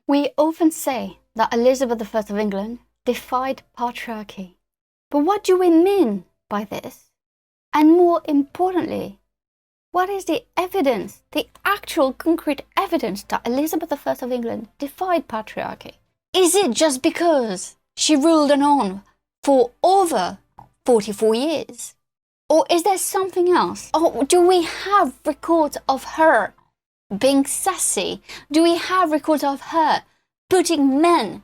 We often say that Elizabeth I of England defied patriarchy. But what do we mean by this? And more importantly, what is the evidence, the actual concrete evidence that Elizabeth I of England defied patriarchy? Is it just because she ruled on for over 44 years? Or is there something else? Or do we have records of her being sassy? Do we have records of her putting men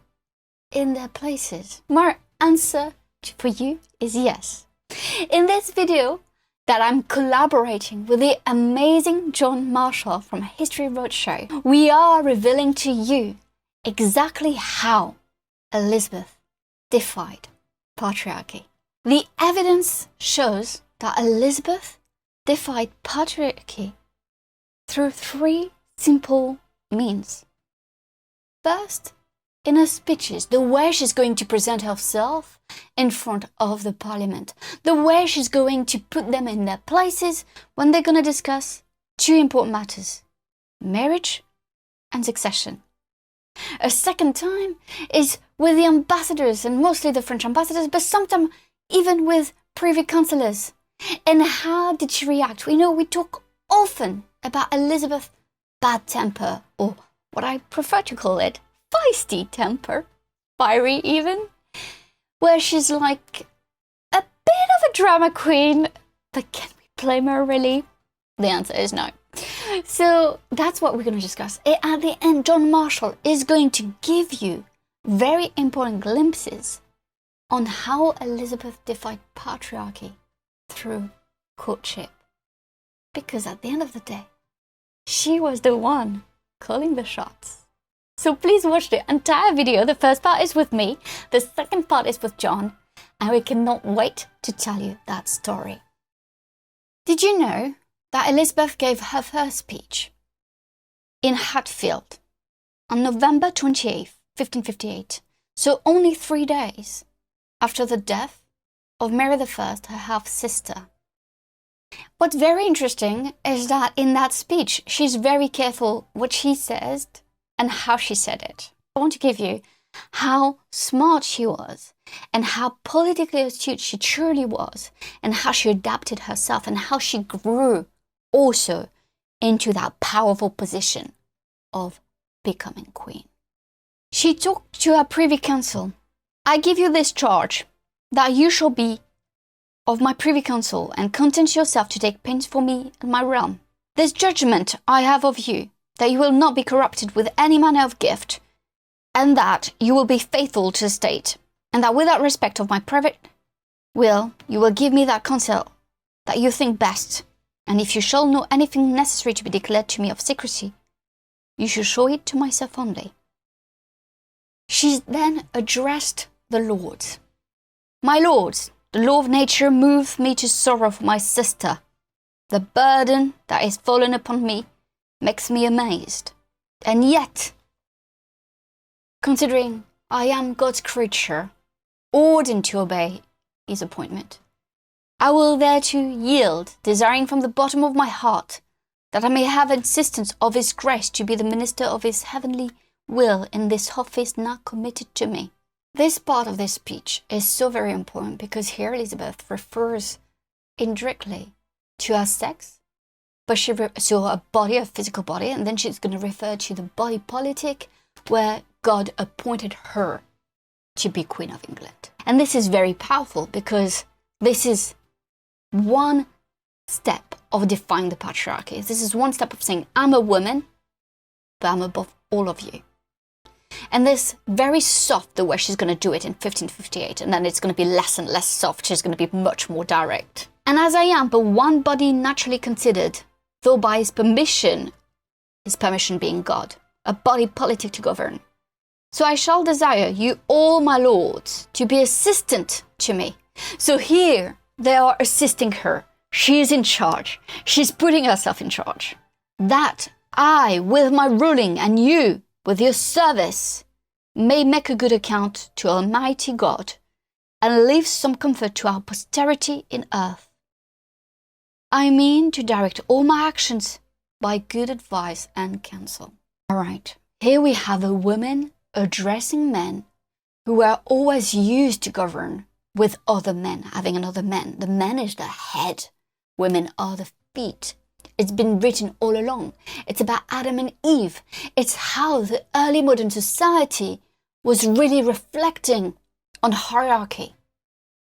in their places? My answer for you is yes. In this video that I'm collaborating with the amazing John Marshall from History Roadshow, we are revealing to you exactly how Elizabeth defied patriarchy. The evidence shows that Elizabeth defied patriarchy through three simple means. First, in her speeches, the way she's going to present herself in front of the parliament, the way she's going to put them in their places when they're going to discuss two important matters: marriage and succession. A second time is with the ambassadors, and mostly the French ambassadors, but sometimes even with privy councillors. And how did she react? We talk often about Elizabeth's bad temper, or what I prefer to call it, feisty temper, fiery even, where she's like a bit of a drama queen, but can we blame her really? The answer is no. So that's what we're going to discuss. At the end, John Marshall is going to give you very important glimpses on how Elizabeth defied patriarchy through courtship. Because at the end of the day, she was the one calling the shots. So please watch the entire video. The first part is with me, the second part is with John, and we cannot wait to tell you that story. Did you know that Elizabeth gave her first speech in Hatfield on November 28th, 1558, so only 3 days after the death of Mary I, her half-sister? What's very interesting is that in that speech, she's very careful what she says and how she said it. I want to give you how smart she was and how politically astute she truly was, and how she adapted herself and how she grew also into that powerful position of becoming queen. She talked to her privy council. "I give you this charge, that you shall be of my privy council, and content yourself to take pains for me and my realm. This judgment I have of you, that you will not be corrupted with any manner of gift, and that you will be faithful to the state, and that without respect of my private will, you will give me that counsel that you think best, and if you shall know anything necessary to be declared to me of secrecy, you shall show it to myself only." She then addressed the lords. "My lords, the law of nature moved me to sorrow for my sister. The burden that is fallen upon me makes me amazed. And yet, considering I am God's creature, ordained to obey his appointment, I will thereto yield, desiring from the bottom of my heart that I may have assistance of his grace to be the minister of his heavenly will in this office now committed to me." This part of this speech is so very important because here Elizabeth refers indirectly to her sex, but so her body, her physical body, and then she's going to refer to the body politic where God appointed her to be Queen of England. And this is very powerful because this is one step of defying the patriarchy. This is one step of saying, I'm a woman, but I'm above all of you. And this very soft, the way she's going to do it in 1558, and then it's going to be less and less soft. She's going to be much more direct. "And as I am but one body naturally considered, though by his permission being God, a body politic to govern, so I shall desire you all, my lords, to be assistant to me." So here they are assisting her. She is in charge. She's putting herself in charge. "That I, with my ruling, and you, with your service, may make a good account to Almighty God, and leave some comfort to our posterity in earth. I mean to direct all my actions by good advice and counsel." All right, Here we have a woman addressing men who were always used to govern with other men, having another man. The man is the head, women are the feet. It's been written all along. It's about Adam and Eve. It's how the early modern society was really reflecting on hierarchy.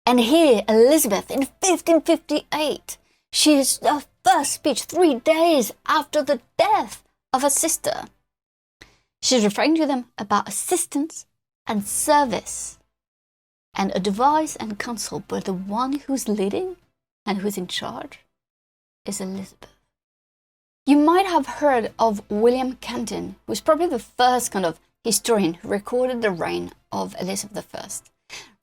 And here, Elizabeth, in 1558, she is the first speech 3 days after the death of her sister. She's referring to them about assistance and service and advice and counsel, but the one who's leading and who's in charge is Elizabeth. You might have heard of William Camden, who's probably the first kind of historian who recorded the reign of Elizabeth I.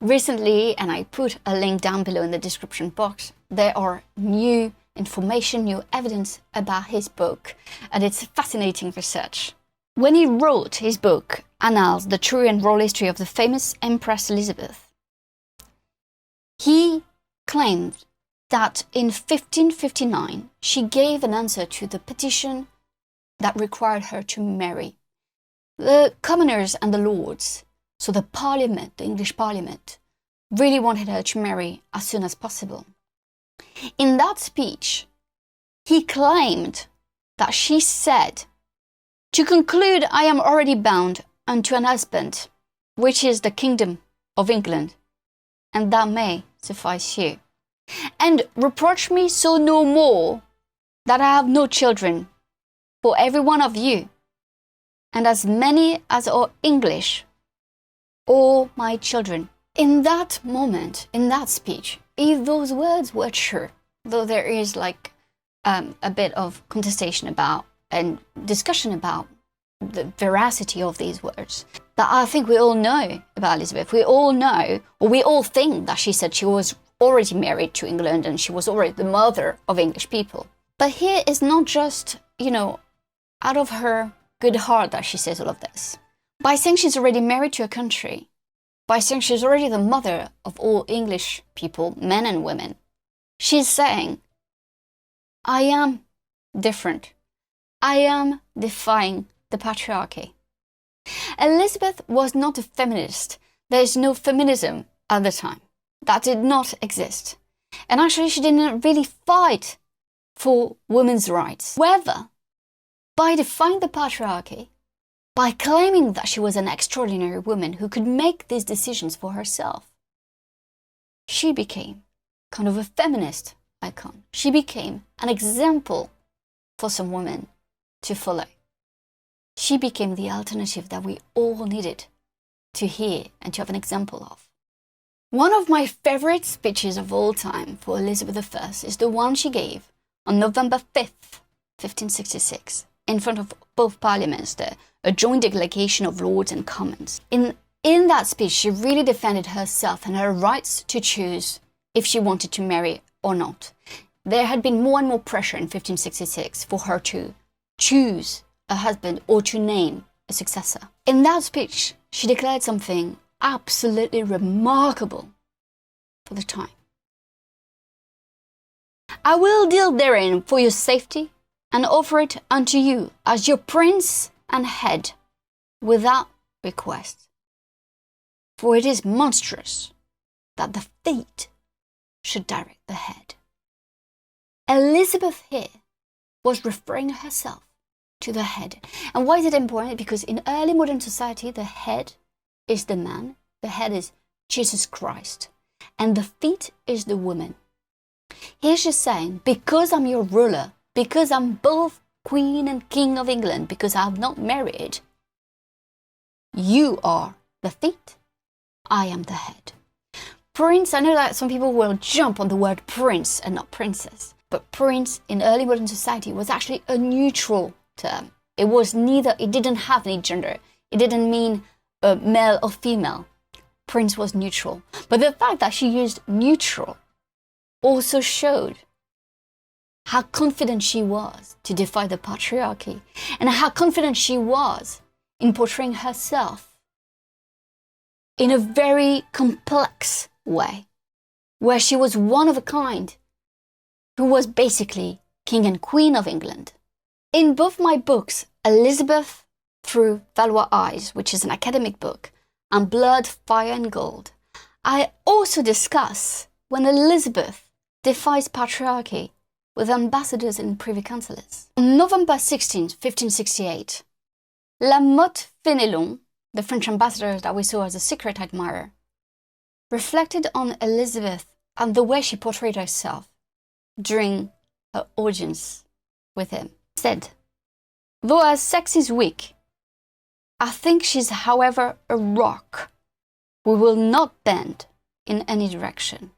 Recently, and I put a link down below in the description box, there are new information, new evidence about his book, and it's fascinating research. When he wrote his book, Annals, the True and Royal History of the Famous Empress Elizabeth, he claimed that in 1559 she gave an answer to the petition that required her to marry. The commoners and the lords, so the parliament, the English parliament, really wanted her to marry as soon as possible. In that speech, he claimed that she said, "To conclude, I am already bound unto an husband, which is the kingdom of England, and that may suffice you. And reproach me so no more, that I have no children, for every one of you, and as many as are English, all my children." In that moment, in that speech, if those words were true, though there is like a bit of contestation about and discussion about the veracity of these words, that I think we all know about Elizabeth. We all know, or we all think that she said she was already married to England and she was already the mother of English people. But here is not just, out of her good heart that she says all of this. By saying she's already married to a country, by saying she's already the mother of all English people, men and women, she's saying, I am different. I am defying the patriarchy. Elizabeth was not a feminist. There is no feminism at the time. That did not exist. And actually, she didn't really fight for women's rights. However, by defying the patriarchy, by claiming that she was an extraordinary woman who could make these decisions for herself, she became kind of a feminist icon. She became an example for some women to follow. She became the alternative that we all needed to hear and to have an example of. One of my favorite speeches of all time for Elizabeth I is the one she gave on November 5th, 1566, in front of both parliaments, a joint delegation of Lords and Commons. In that speech, she really defended herself and her rights to choose if she wanted to marry or not. There had been more and more pressure in 1566 for her to choose a husband or to name a successor. In that speech, she declared something absolutely remarkable for the time. "I will deal therein for your safety and offer it unto you as your prince and head without request. For it is monstrous that the feet should direct the head." Elizabeth here was referring herself to the head. And why is it important? Because in early modern society, the head is the man, the head is Jesus Christ, and the feet is the woman. Here she's saying, because I'm your ruler, because I'm both Queen and King of England, because I have not married, you are the feet, I am the head. Prince, I know that some people will jump on the word prince and not princess, but prince in early modern society was actually a neutral term. It was neither, it didn't have any gender. It didn't mean male or female. Prince was neutral. But the fact that she used neutral also showed how confident she was to defy the patriarchy and how confident she was in portraying herself in a very complex way, where she was one of a kind who was basically King and Queen of England. In both my books, Elizabeth through Valois Eyes, which is an academic book, and Blood, Fire and Gold, I also discuss when Elizabeth defies patriarchy with ambassadors and privy councillors. On November 16, 1568, La Motte Fénelon, the French ambassador that we saw as a secret admirer, reflected on Elizabeth and the way she portrayed herself during her audience with him. He said, "Though her sex is weak, I think she's, however, a rock we will not bend in any direction."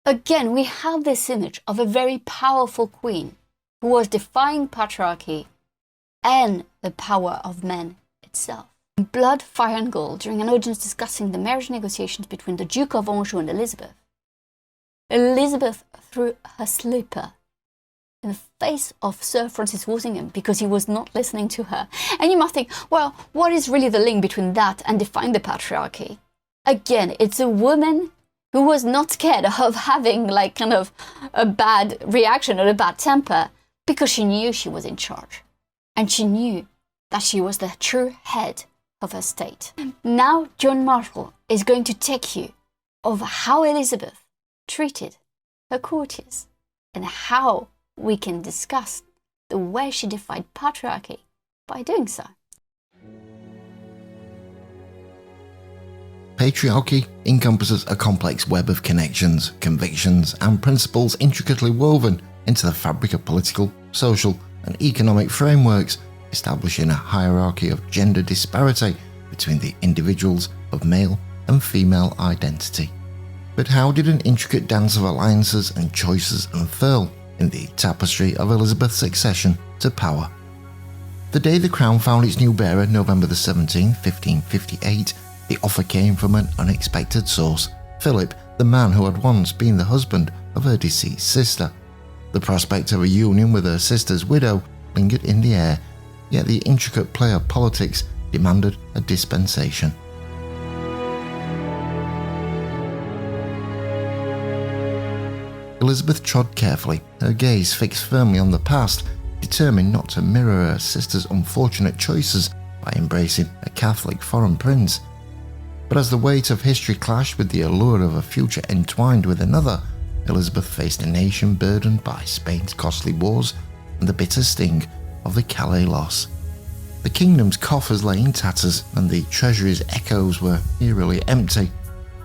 Again, we have this image of a very powerful queen who was defying patriarchy and the power of men itself. In Blood, Fire and Gold, during an audience discussing the marriage negotiations between the Duke of Anjou and Elizabeth threw her slipper in the face of Sir Francis Walsingham because he was not listening to her. And you must think, well, what is really the link between that and defying the patriarchy? Again, it's a woman who was not scared of having like kind of a bad reaction or a bad temper because she knew she was in charge. And she knew that she was the true head of her state. Now John Marshall is going to take you over how Elizabeth treated her courtiers and how we can discuss the way she defied patriarchy by doing so. Patriarchy encompasses a complex web of connections, convictions, and principles intricately woven into the fabric of political, social, and economic frameworks, establishing a hierarchy of gender disparity between the individuals of male and female identity. But how did an intricate dance of alliances and choices unfurl in the tapestry of Elizabeth's succession to power? The day the crown found its new bearer, November 17, 1558, the offer came from an unexpected source, Philip, the man who had once been the husband of her deceased sister. The prospect of a union with her sister's widow lingered in the air, yet the intricate play of politics demanded a dispensation. Elizabeth trod carefully, her gaze fixed firmly on the past, determined not to mirror her sister's unfortunate choices by embracing a Catholic foreign prince. But as the weight of history clashed with the allure of a future entwined with another, Elizabeth faced a nation burdened by Spain's costly wars and the bitter sting of the Calais loss. The kingdom's coffers lay in tatters and the treasury's echoes were eerily empty.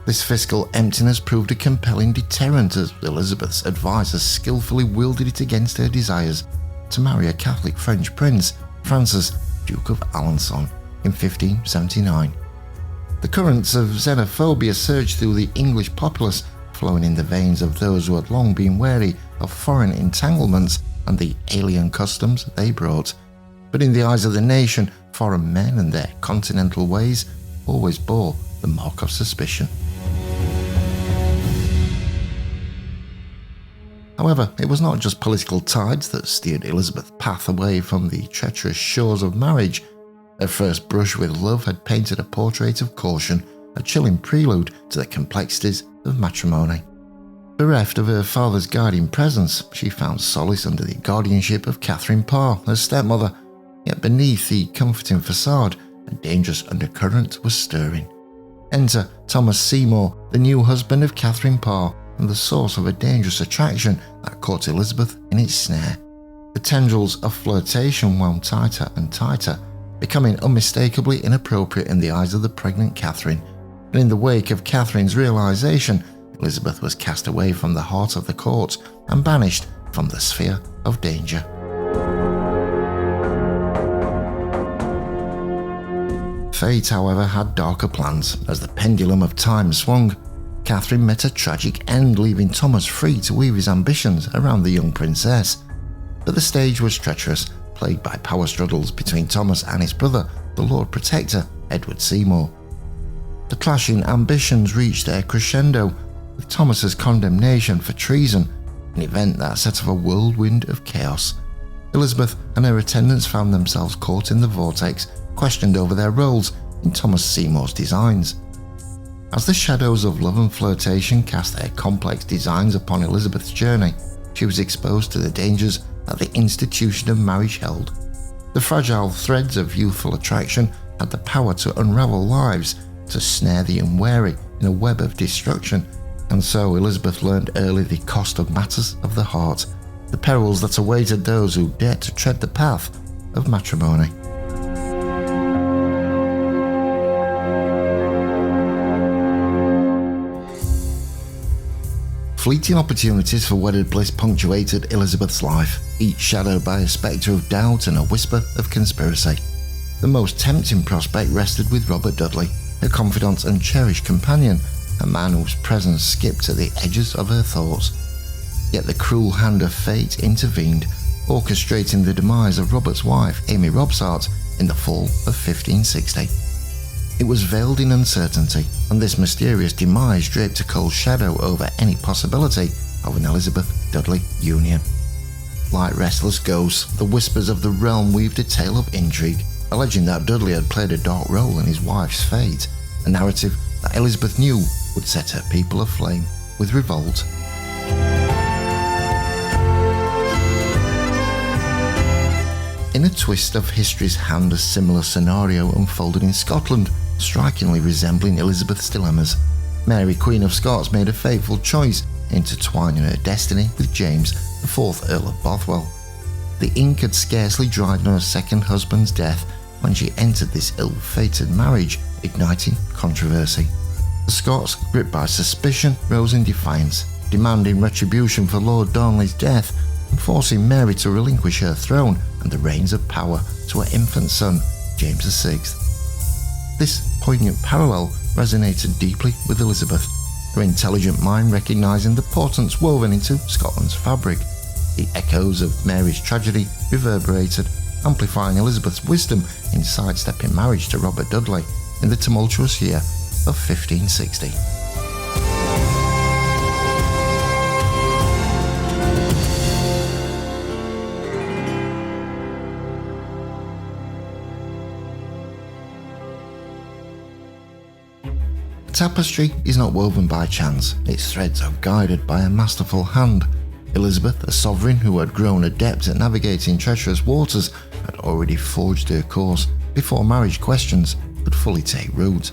This fiscal emptiness proved a compelling deterrent as Elizabeth's advisors skillfully wielded it against her desires to marry a Catholic French prince, Francis, Duke of Alençon, in 1579. The currents of xenophobia surged through the English populace, flowing in the veins of those who had long been wary of foreign entanglements and the alien customs they brought. But in the eyes of the nation, foreign men and their continental ways always bore the mark of suspicion. However, it was not just political tides that steered Elizabeth's path away from the treacherous shores of marriage. Her first brush with love had painted a portrait of caution, a chilling prelude to the complexities of matrimony. Bereft of her father's guiding presence, she found solace under the guardianship of Catherine Parr, her stepmother, yet beneath the comforting facade, a dangerous undercurrent was stirring. Enter Thomas Seymour, the new husband of Catherine Parr, and the source of a dangerous attraction that caught Elizabeth in its snare. The tendrils of flirtation wound tighter and tighter, becoming unmistakably inappropriate in the eyes of the pregnant Catherine, and in the wake of Catherine's realization, Elizabeth was cast away from the heart of the court and banished from the sphere of danger. Fate, however, had darker plans. As the pendulum of time swung, Catherine met a tragic end, leaving Thomas free to weave his ambitions around the young princess. But the stage was treacherous, plagued by power struggles between Thomas and his brother, the Lord Protector, Edward Seymour. The clashing ambitions reached their crescendo, with Thomas's condemnation for treason, an event that set off a whirlwind of chaos. Elizabeth and her attendants found themselves caught in the vortex, questioned over their roles in Thomas Seymour's designs. As the shadows of love and flirtation cast their complex designs upon Elizabeth's journey, she was exposed to the dangers that the institution of marriage held. The fragile threads of youthful attraction had the power to unravel lives, to snare the unwary in a web of destruction, and so Elizabeth learned early the cost of matters of the heart, the perils that awaited those who dared to tread the path of matrimony. Fleeting opportunities for wedded bliss punctuated Elizabeth's life, each shadowed by a spectre of doubt and a whisper of conspiracy. The most tempting prospect rested with Robert Dudley, her confidant and cherished companion, a man whose presence skipped at the edges of her thoughts. Yet the cruel hand of fate intervened, orchestrating the demise of Robert's wife, Amy Robsart, in the fall of 1560. It was veiled in uncertainty, and this mysterious demise draped a cold shadow over any possibility of an Elizabeth-Dudley union. Like restless ghosts, the whispers of the realm weaved a tale of intrigue, alleging that Dudley had played a dark role in his wife's fate, a narrative that Elizabeth knew would set her people aflame with revolt. In a twist of history's hand, a similar scenario unfolded in Scotland, strikingly resembling Elizabeth's dilemmas. Mary, Queen of Scots, made a fateful choice, intertwining her destiny with James, the 4th Earl of Bothwell. The ink had scarcely dried on her second husband's death when she entered this ill-fated marriage, igniting controversy. The Scots, gripped by suspicion, rose in defiance, demanding retribution for Lord Darnley's death and forcing Mary to relinquish her throne and the reins of power to her infant son, James VI. This poignant parallel resonated deeply with Elizabeth, her intelligent mind recognising the portents woven into Scotland's fabric. The echoes of Mary's tragedy reverberated, amplifying Elizabeth's wisdom in sidestepping marriage to Robert Dudley in the tumultuous year of 1560. Tapestry is not woven by chance, its threads are guided by a masterful hand. Elizabeth, a sovereign who had grown adept at navigating treacherous waters, had already forged her course before marriage questions could fully take root.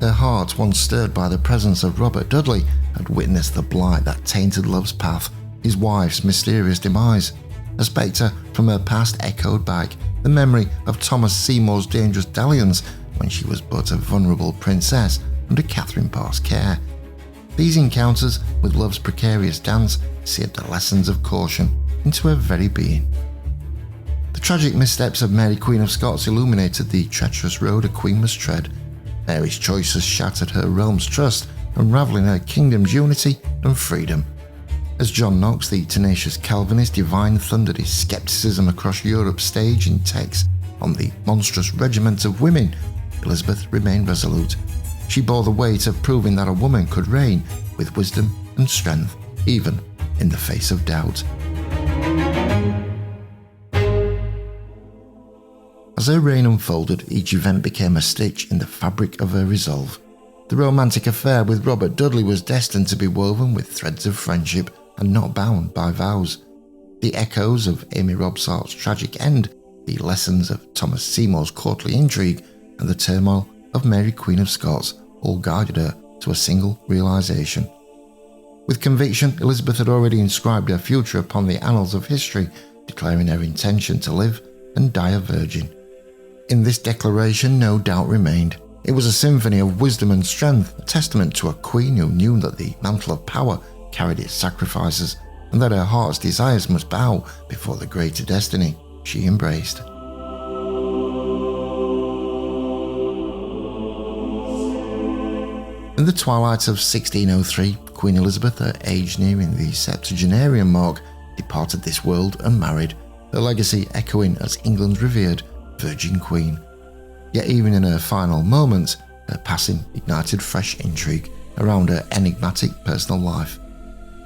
Her heart, once stirred by the presence of Robert Dudley, had witnessed the blight that tainted love's path, his wife's mysterious demise. A spectre from her past echoed back, the memory of Thomas Seymour's dangerous dalliance when she was but a vulnerable princess under Catherine Parr's care. These encounters with love's precarious dance seared the lessons of caution into her very being. The tragic missteps of Mary, Queen of Scots, illuminated the treacherous road a queen must tread. Mary's choices shattered her realm's trust, unravelling her kingdom's unity and freedom. As John Knox, the tenacious Calvinist divine, thundered his scepticism across Europe's stage in text on the monstrous regiment of women, Elizabeth remained resolute. She bore the weight of proving that a woman could reign with wisdom and strength, even in the face of doubt. As her reign unfolded, each event became a stitch in the fabric of her resolve. The romantic affair with Robert Dudley was destined to be woven with threads of friendship and not bound by vows. The echoes of Amy Robsart's tragic end, the lessons of Thomas Seymour's courtly intrigue, and the turmoil of Mary, Queen of Scots, all guided her to a single realisation. With conviction, Elizabeth had already inscribed her future upon the annals of history, declaring her intention to live and die a virgin. In this declaration, no doubt remained. It was a symphony of wisdom and strength, a testament to a queen who knew that the mantle of power carried its sacrifices, and that her heart's desires must bow before the greater destiny she embraced. In the twilight of 1603, Queen Elizabeth, her age nearing the septuagenarian mark, departed this world unmarried, her legacy echoing as England's revered Virgin Queen. Yet even in her final moments, her passing ignited fresh intrigue around her enigmatic personal life.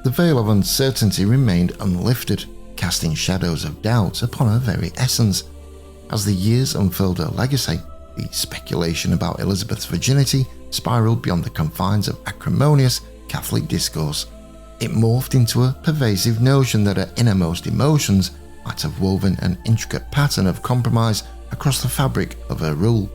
The veil of uncertainty remained unlifted, casting shadows of doubt upon her very essence. As the years unfurled her legacy, the speculation about Elizabeth's virginity spiraled beyond the confines of acrimonious Catholic discourse. It morphed into a pervasive notion that her innermost emotions might have woven an intricate pattern of compromise across the fabric of her rule.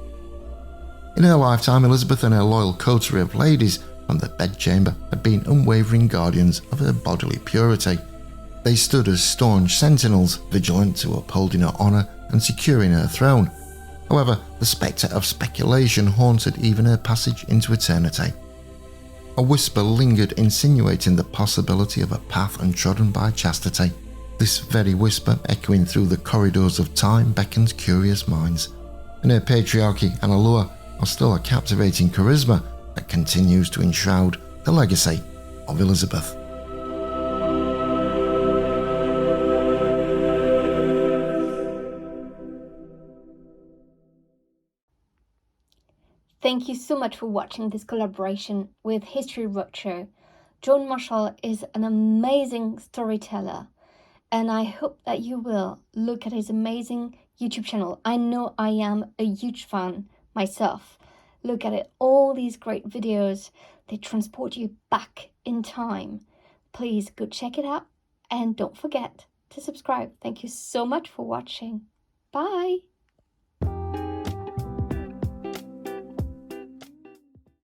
In her lifetime, Elizabeth and her loyal coterie of ladies from the bedchamber had been unwavering guardians of her bodily purity. They stood as staunch sentinels, vigilant to upholding her honour and securing her throne. However, the spectre of speculation haunted even her passage into eternity. A whisper lingered, insinuating the possibility of a path untrodden by chastity. This very whisper, echoing through the corridors of time, beckons curious minds. And her patriarchy and allure are still a captivating charisma that continues to enshroud the legacy of Elizabeth. Thank you so much for watching this collaboration with History Roadshow. John Marshall is an amazing storyteller, and I hope that you will look at his amazing YouTube channel. I know I am a huge fan myself. Look at it, all these great videos, they transport you back in time. Please go check it out and don't forget to subscribe. Thank you so much for watching. Bye.